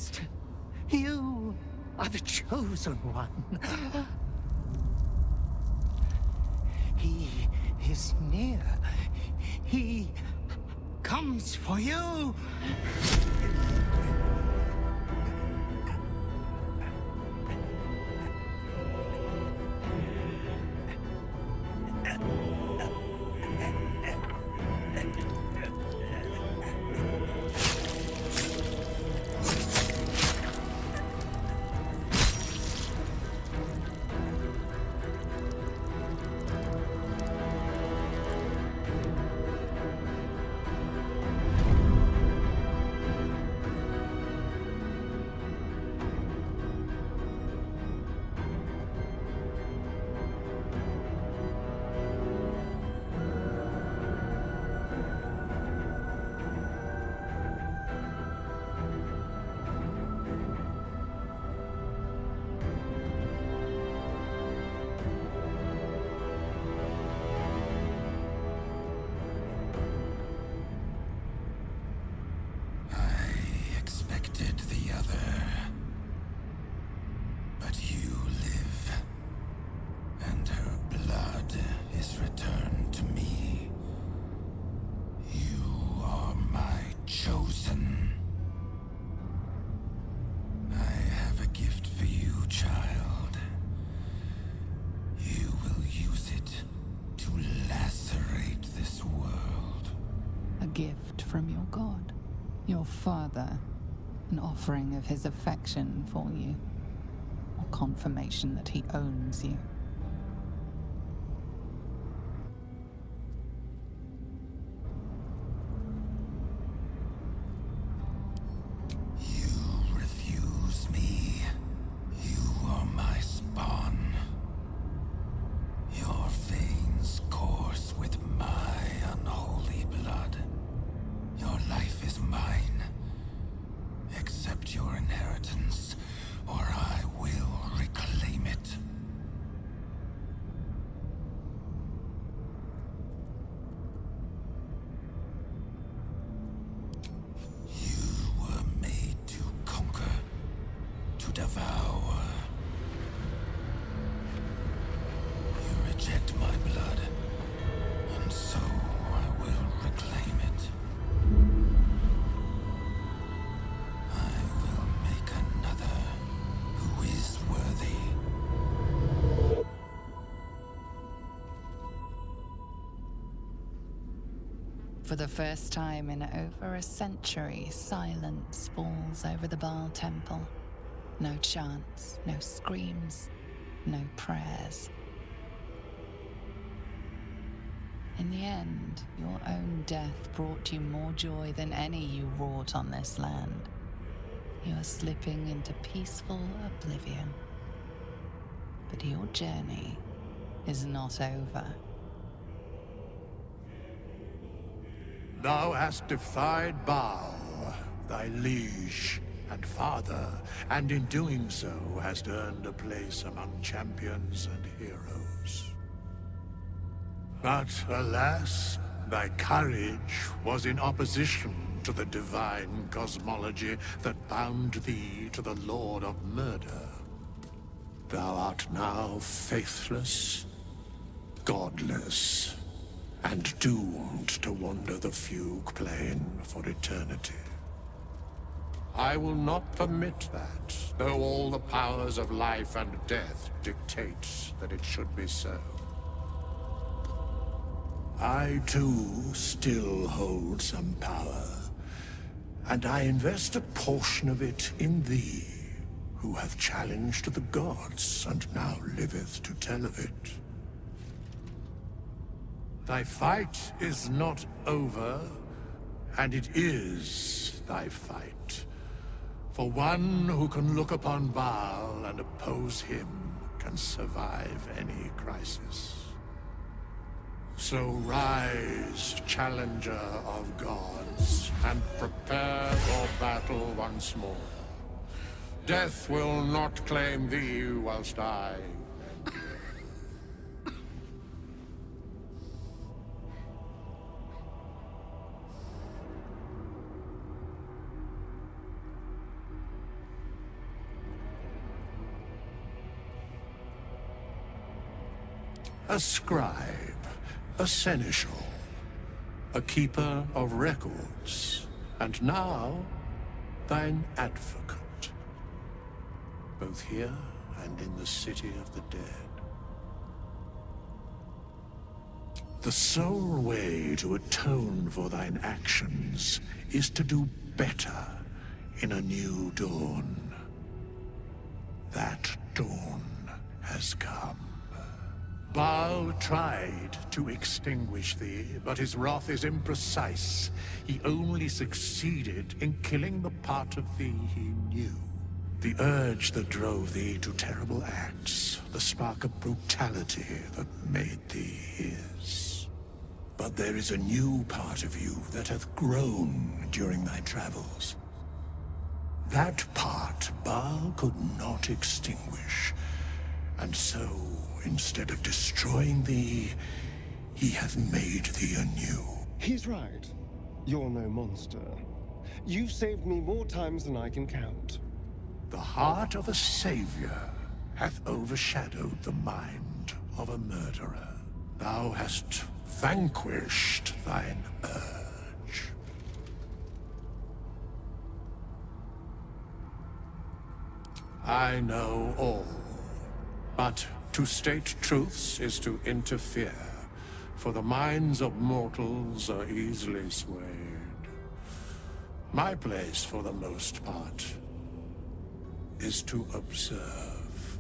Master, you are the chosen one. He is near. He comes for you. Gift from your god, your father, an offering of his affection for you, or confirmation that he owns you. You refuse me. You are my spawn. Your veins course with my unholy blood. Your life is mine. Accept your inheritance, or I will reclaim it. You were made to conquer, to devour. You reject my blood, and so I will reclaim it. I will make another who is worthy. For the first time in over a century, silence falls over the Baal temple. No chants, no screams, no prayers. In the end, your own death brought you more joy than any you wrought on this land. You are slipping into peaceful oblivion. But your journey is not over. Thou hast defied Baal, thy liege and father, and in doing so hast earned a place among champions and heroes. But alas, thy courage was in opposition to the divine cosmology that bound thee to the Lord of Murder. Thou art now faithless, godless, and doomed to wander the fugue plane for eternity. I will not permit that, though all the powers of life and death dictate that it should be so. I, too, still hold some power, and I invest a portion of it in thee, who hath challenged the gods and now liveth to tell of it. Thy fight is not over, and it is thy fight. For one who can look upon Baal and oppose him can survive any crisis. So rise, challenger of gods, and prepare for battle once more. Death will not claim thee whilst I... a scribe, a seneschal, a keeper of records, and now thine advocate, both here and in the city of the dead. The sole way to atone for thine actions is to do better in a new dawn. That dawn has come. Baal tried to extinguish thee, but his wrath is imprecise. He only succeeded in killing the part of thee he knew. The urge that drove thee to terrible acts, the spark of brutality that made thee his. But there is a new part of you that hath grown during thy travels. That part Baal could not extinguish, and so, instead of destroying thee, he hath made thee anew. He's right. You're no monster. You've saved me more times than I can count. The heart of a savior hath overshadowed the mind of a murderer. Thou hast vanquished thine urge. I know all, but to state truths is to interfere, for the minds of mortals are easily swayed. My place, for the most part, is to observe.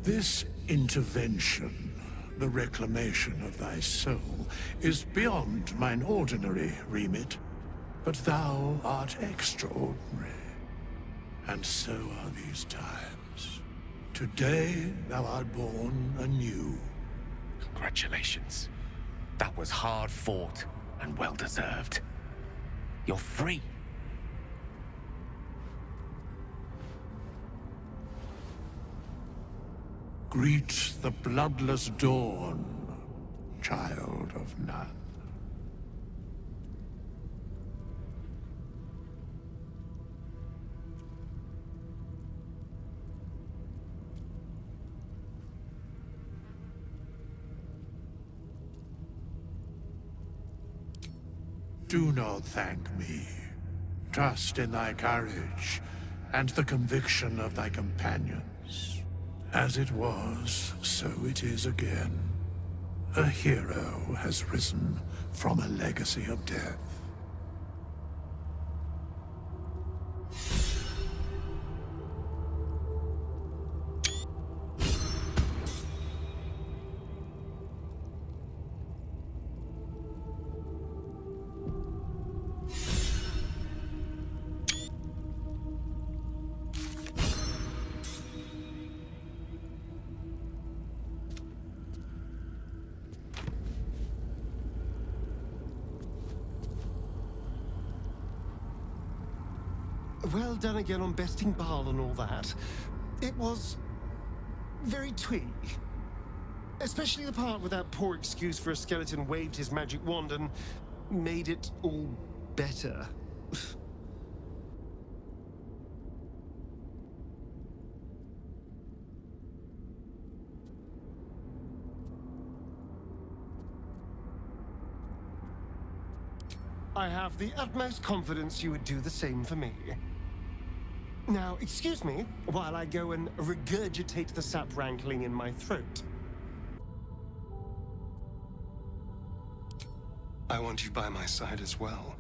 This intervention, the reclamation of thy soul, is beyond mine ordinary remit, but thou art extraordinary, and so are these times. Today thou art born anew. Congratulations. That was hard fought and well deserved. You're free. Greet the bloodless dawn, child of none. Do not thank me. Trust in thy courage and the conviction of thy companions. As it was, so it is again. A hero has risen from a legacy of death. Well done again on besting Baal and all that. It was very twee. Especially the part where that poor excuse for a skeleton waved his magic wand and made it all better. I have the utmost confidence you would do the same for me. Now, excuse me while I go and regurgitate the sap rankling in my throat. I want you by my side as well.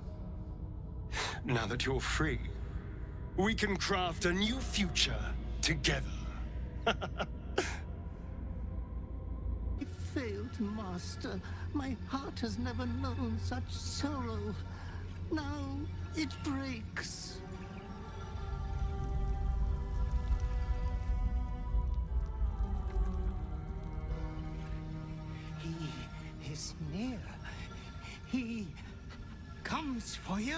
Now that you're free, we can craft a new future together. I failed, Master. My heart has never known such sorrow. Now it breaks. He is near. He comes for you.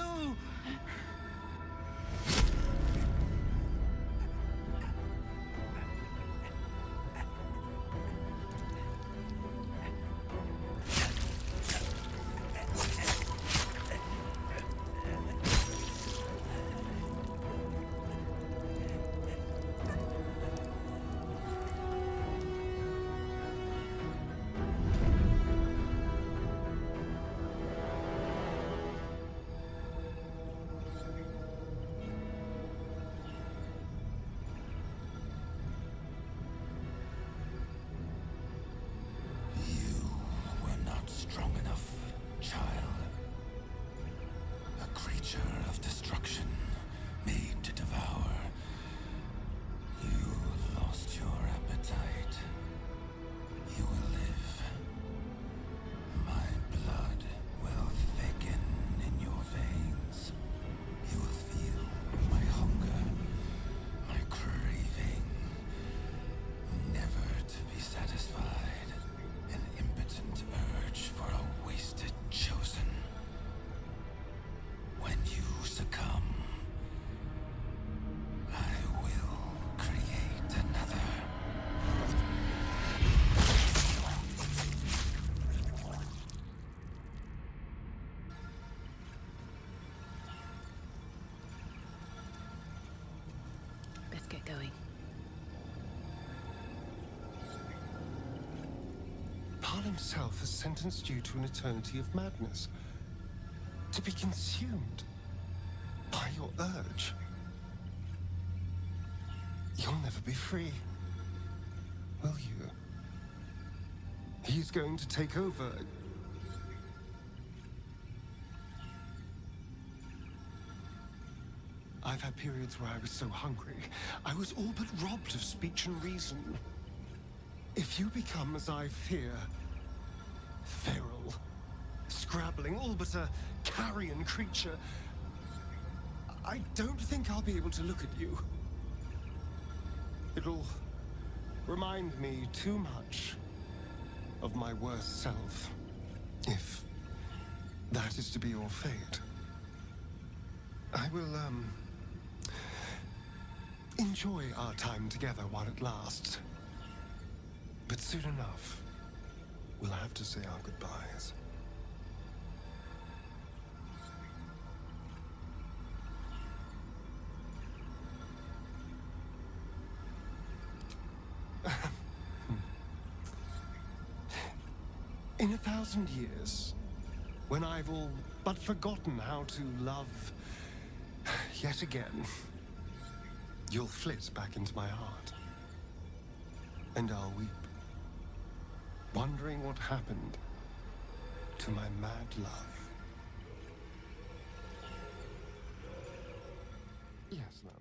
Baal himself has sentenced you to an eternity of madness. To be consumed by your urge. You'll never be free, will you? He's going to take over. I've had periods where I was so hungry, I was all but robbed of speech and reason. If you become, as I fear, feral, scrabbling, all but a carrion creature, I don't think I'll be able to look at you. It'll remind me too much of my worst self, if that is to be your fate. I will, enjoy our time together while it lasts. But soon enough, we'll have to say our goodbyes. In 1,000 years, when I've all but forgotten how to love yet again, you'll flit back into my heart. And I'll weep, wondering what happened to my mad love. Yes, love.